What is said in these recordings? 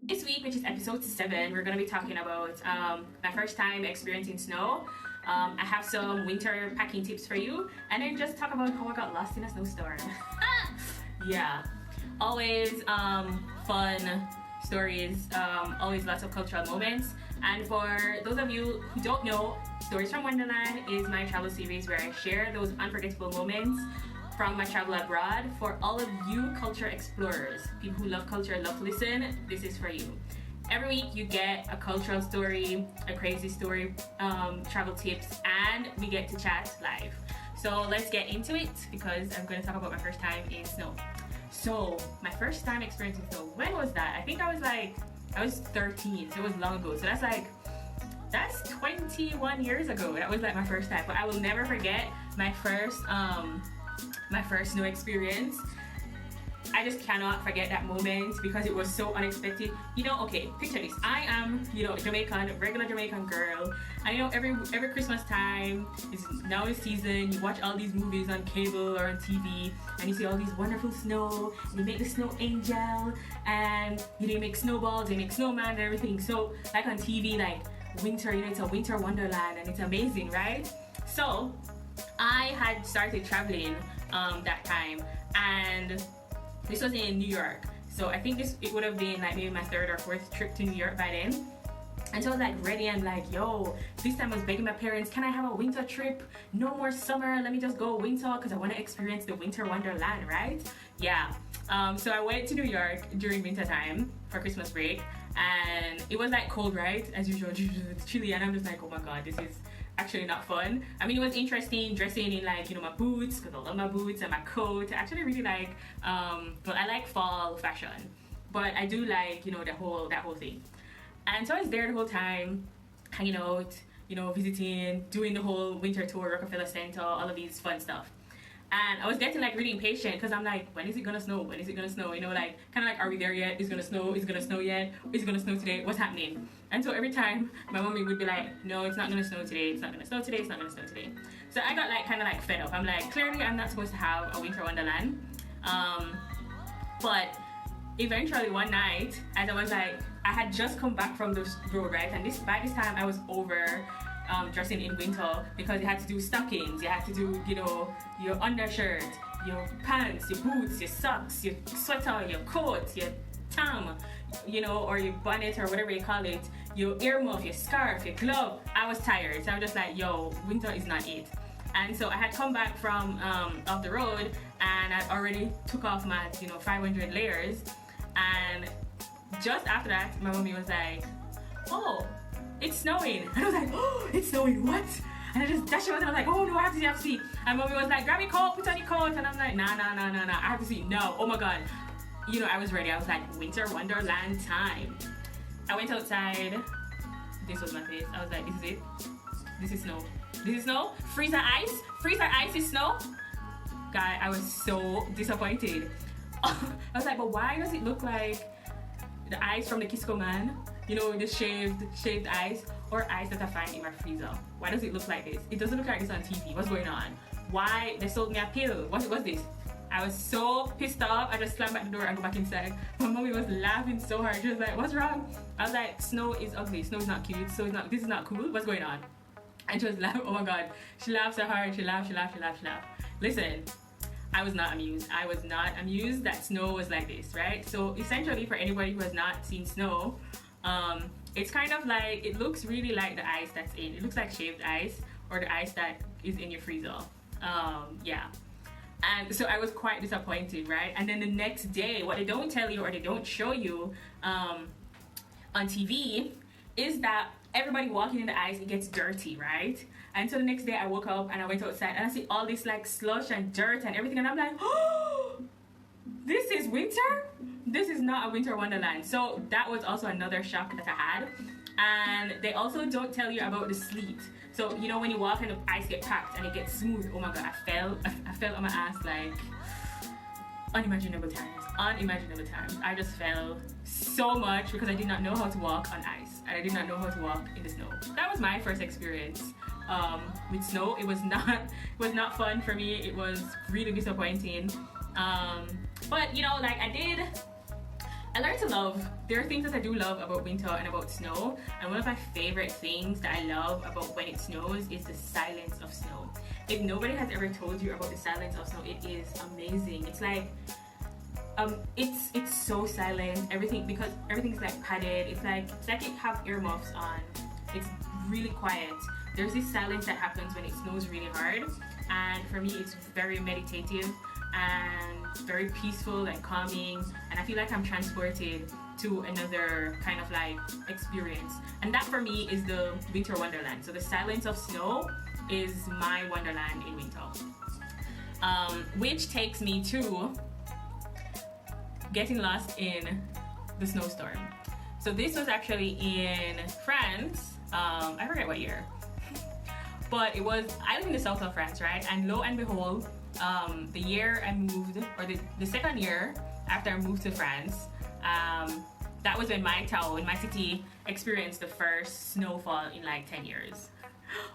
This week, which is episode 7, we're going to be talking about my first time experiencing snow. I have some winter packing tips for you, and then just talk about how I got lost in a snowstorm. Yeah, always fun stories, always lots of cultural moments. And for those of you who don't know, Stories from Wanderland is my travel series where I share those unforgettable moments from my travel abroad for all of you culture explorers, people who love culture, love to listen. This is for you. Every week you get a cultural story, a crazy story, travel tips, and we get to chat live. So let's get into it because I'm going to talk about my first time in snow. So my first time experiencing snow, when was that? I think I was 13, so it was long ago. So that's 21 years ago. That was like my first time. But I will never forget my first snow experience. I just cannot forget that moment because it was so unexpected. Okay, picture this. I am, Jamaican, regular Jamaican girl. And every Christmas time is now the season. You watch all these movies on cable or on TV, and you see all these wonderful snow. And you make the snow angel, and they make snowballs, they make snowman and everything. So like on TV, like winter, it's a winter wonderland, and it's amazing, right? So I had started traveling that time, and this was in New York. So I think it would have been like maybe my third or fourth trip to New York by then. And so I was like ready and like, yo, this time I was begging my parents, can I have a winter trip? No more summer, let me just go winter because I want to experience the winter wonderland, right? Yeah. So I went to New York during winter time for Christmas break, and it was like cold, right? As usual, it's chilly, and I'm just like, oh my god, this is actually not fun. I mean, it was interesting dressing in like, my boots, because I love my boots, and my coat. I actually really like, but I like fall fashion, but I do like, that whole thing. And so I was there the whole time, hanging out, visiting, doing the whole winter tour, Rockefeller Center, all of these fun stuff. And I was getting like really impatient because I'm like, when is it gonna snow? When is it gonna snow? Kind of like, are we there yet? Is it gonna snow? Is it gonna snow yet? Is it gonna snow today? What's happening? And so every time my mommy would be like, no, it's not gonna snow today. It's not gonna snow today. It's not gonna snow today. So I got like kind of like fed up. I'm like, clearly I'm not supposed to have a winter wonderland. But eventually one night, as I was like, I had just come back from the road, right? And by this time I was over dressing in winter because you had to do stockings, you had to do, your undershirt, your pants, your boots, your socks, your sweater, your coat, your tam, or your bonnet or whatever you call it, your earmuff, your scarf, your glove. I was tired, so I was just like, yo, winter is not it. And so I had come back from off the road, and I already took off my 500 layers, and just after that my mommy was like, oh, it's snowing. And I was like, oh, it's snowing, what? And I just dashed out and I was like, oh no, I have to see. And mommy was like, grab your coat, put on your coat. And I'm like, nah, I have to see. No, oh my god. I was ready. I was like, winter wonderland time. I went outside. This was my face. I was like, this is it. This is snow. This is snow? Freezer ice? Freezer ice is snow? Guy, I was so disappointed. I was like, but why does it look like the ice from the Kisco Man? The shaved ice, or ice that I find in my freezer. Why does it look like this? It doesn't look like this on TV. What's going on? Why they sold me a pill? What's this? I was so pissed off. I just slammed back the door and go back inside. My mommy was laughing so hard. She was like, what's wrong? I was like, snow is ugly. Snow is not cute. This is not cool. What's going on? And she was laughing. Oh my god. She laughed so hard. She laughed. Listen, I was not amused. I was not amused that snow was like this, right? So essentially, for anybody who has not seen snow, it's kind of like, it looks really like the ice that's in. It looks like shaved ice, or the ice that is in your freezer. Yeah. And so I was quite disappointed, right? And then the next day, what they don't tell you or they don't show you on TV is that everybody walking in the ice, it gets dirty, right? And so the next day I woke up and I went outside and I see all this like slush and dirt and everything, and I'm like, oh, this is winter? This is not a winter wonderland. So that was also another shock that I had. And they also don't tell you about the sleet. So when you walk and the ice gets packed and it gets smooth, oh my god, I fell on my ass like unimaginable times. I just fell so much because I did not know how to walk on ice, and I did not know how to walk in the snow. That was my first experience with snow. It was not fun for me. It was really disappointing. But like I learned to love, there are things that I do love about winter and about snow, and one of my favorite things that I love about when it snows is the silence of snow. If nobody has ever told you about the silence of snow, it is amazing. It's like, it's so silent, everything, because everything's like padded. It's like you have earmuffs on. It's really quiet. There's this silence that happens when it snows really hard, and for me it's very meditative and very peaceful and calming, and I feel like I'm transported to another kind of like experience, and that for me is the winter wonderland. So the silence of snow is my wonderland in winter, which takes me to getting lost in the snowstorm. So this was actually in France. I forget what year, but it was, I live in the south of France, right? And lo and behold, the year I moved, or the second year after I moved to France, that was when my town, my city, experienced the first snowfall in like 10 years.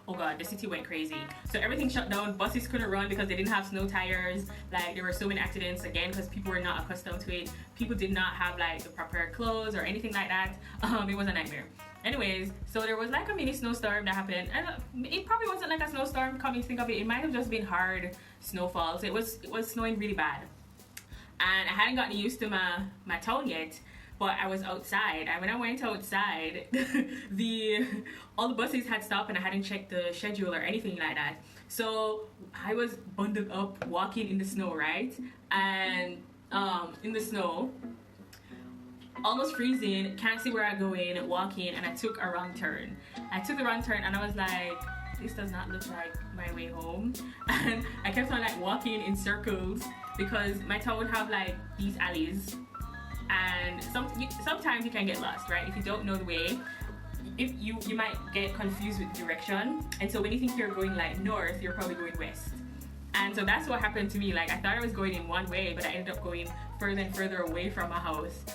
Oh god, the city went crazy. So everything shut down, buses couldn't run because they didn't have snow tires. Like there were so many accidents, again, because people were not accustomed to it. People did not have like the proper clothes or anything like that. It was a nightmare. Anyways, so there was like a mini snowstorm that happened, and it probably wasn't like a snowstorm, coming to think of it. It might have just been hard snowfalls. It was snowing really bad, and I hadn't gotten used to my town yet. But I was outside, and when I went outside, all the buses had stopped, and I hadn't checked the schedule or anything like that. So I was bundled up, walking in the snow, right? And in the snow, almost freezing, can't see where I'm going, walking, and I took a wrong turn. I took the wrong turn, and I was like, this does not look like my way home. And I kept on like walking in circles, because my town would have like these alleys, and sometimes you can get lost, right? If you don't know the way, if you might get confused with direction, and so when you think you're going like north, you're probably going west. And so that's what happened to me. Like I thought I was going in one way, but I ended up going further and further away from my house.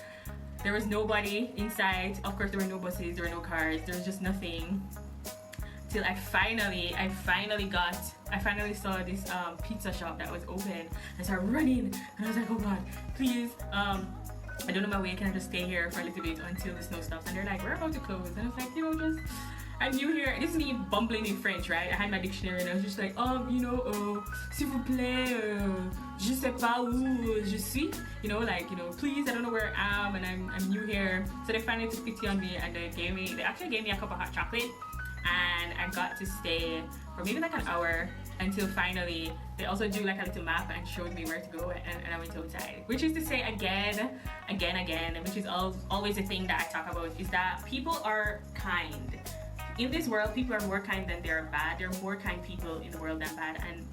There was nobody inside. Of course, there were no buses, there were no cars, there was just nothing. Till I finally saw this pizza shop that was open. I started running, and I was like, oh god, please, I don't know my way, can I just stay here for a little bit until the snow stops? And they're like, we're about to close. And I was like, I'm new here. This is me bumbling in French, right? I had my dictionary, and I was just like, s'il vous plaît, je sais pas où je suis. Please, I don't know where I am, and I'm new here. So they finally took pity on me, and they actually gave me a cup of hot chocolate, and I got to stay for maybe like an hour, until finally they also do like a little map and showed me where to go, and I went outside. Which is to say, again, which is always a thing that I talk about, is that people are kind. In this world, people are more kind than they're bad. There are more kind people in the world than bad, and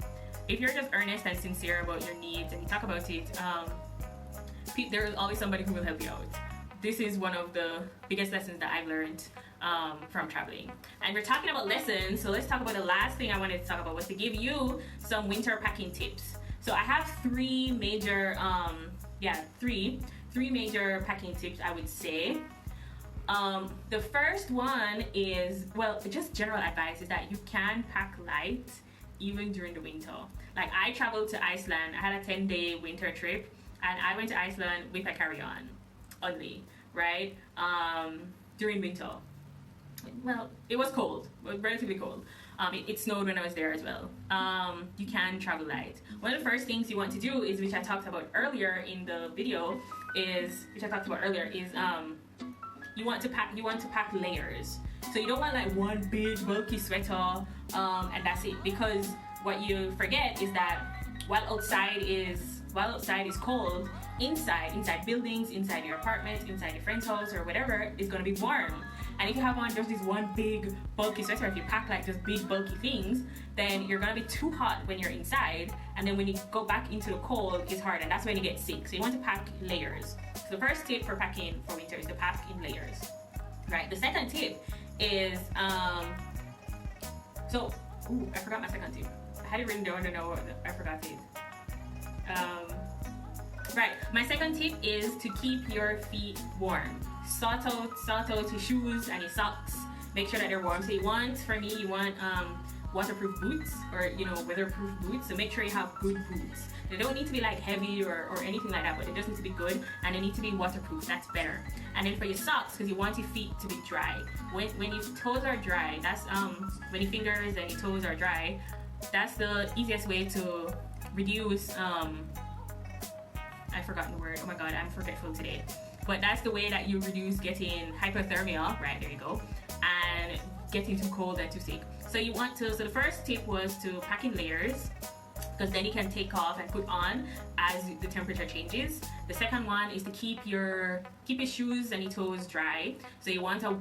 if you're just earnest and sincere about your needs and you talk about it, there is always somebody who will help you out. This is one of the biggest lessons that I've learned from traveling. And we're talking about lessons, so let's talk about the last thing I wanted to talk about, was to give you some winter packing tips. So I have three major packing tips, I would say. The first one is, well, just general advice, is that you can pack light even during the winter. Like I traveled to Iceland, I had a 10-day winter trip, and I went to Iceland with a carry-on only, right? During winter. Well, it was cold, it was relatively cold. It snowed when I was there as well. You can travel light. One of the first things you want to do is, which I talked about earlier in the video, you want to pack layers. So you don't want like one big bulky sweater and that's it, because what you forget is that while outside is cold, inside buildings, inside your apartment, inside your friend's house or whatever, is going to be warm. And if you have on just this one big bulky sweater, if you pack like just big bulky things, then you're going to be too hot when you're inside, and then when you go back into the cold, it's hard, and that's when you get sick. So you want to pack layers. So the first tip for packing for winter is to pack in layers, right? The second tip is I forgot my second tip. I had it written down, I forgot it. Right, my second tip is to keep your feet warm. Sort out your shoes and your socks. Make sure that they're warm. So you want waterproof boots or weatherproof boots. So make sure you have good boots. They don't need to be like heavy or anything like that, but they just need to be good, and they need to be waterproof. That's better. And then for your socks, because you want your feet to be dry. When your toes are dry, that's when your fingers and your toes are dry, that's the easiest way to reduce I've forgotten the word. Oh my god, I'm forgetful today. But that's the way that you reduce getting hypothermia, right, there you go, and getting too cold and too sick. So you want to, so the first tip was to pack in layers, because then you can take off and put on as the temperature changes. The second one is to keep your shoes and your toes dry. So you want to,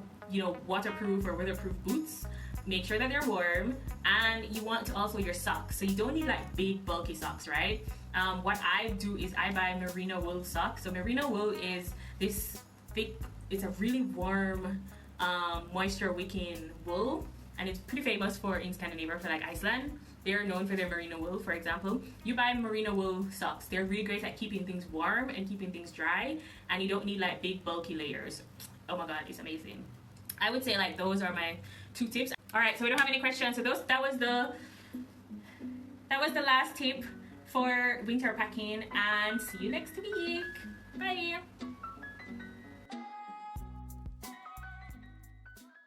waterproof or weatherproof boots. Make sure that they're warm, and you want to also your socks. So you don't need like big bulky socks, right? What I do is I buy merino wool socks. So merino wool is this thick, it's a really warm, moisture wicking wool, and it's pretty famous in Scandinavia, for like Iceland. They're known for their merino wool, for example. You buy merino wool socks. They're really great at keeping things warm and keeping things dry, and you don't need like big bulky layers. Oh my god, it's amazing. I would say like those are my 2 tips. All right, so we don't have any questions. So that was the last tip for winter packing, and see you next week.